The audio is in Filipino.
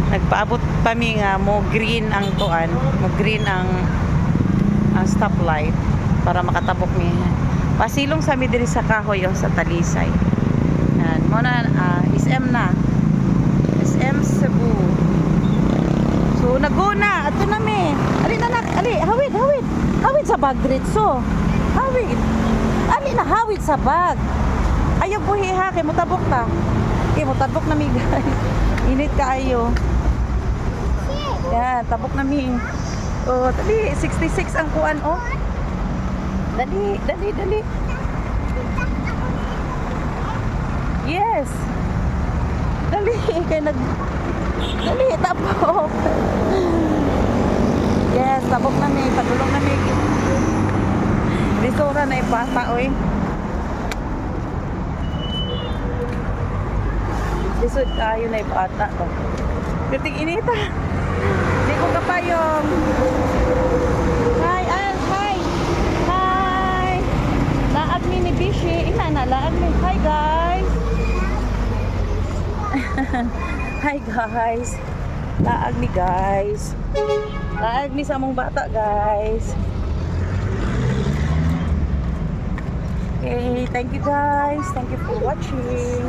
Nagpaabot pa mi nga mo green ang tuan, mo green ang stoplight para makatabok mi. Pasilong sa mi diri sa kahoy o sa Talisay. Yan, mo na SM na. SM Cebu. So naguna ato na mi. Ali na nak, ali hawid, hawid. Hawid sa bag diretso. Hawid. Ali na hawid sa bag. Ayaw buhi ha kay motabok ta. Kay motabok na mi guys. Init kaayo. Yan, tabok na mi. Oh, dali 66 ang kuan oh. Dali, dali, dali. Yes. Dali kay dali tabok. Yes, tabok na mi, padulong na mi. Risora na ipasa oy. Lisod kayo na ipata to. Kuting inita. Hindi ko kapayong. Hi, hi. Hi. Laag mi ni Bishi. Ina na, laag mi. Hi guys. Hi guys. Laag ni guys. Laag ni sa among bata guys. Okay, thank you guys. Thank you for watching.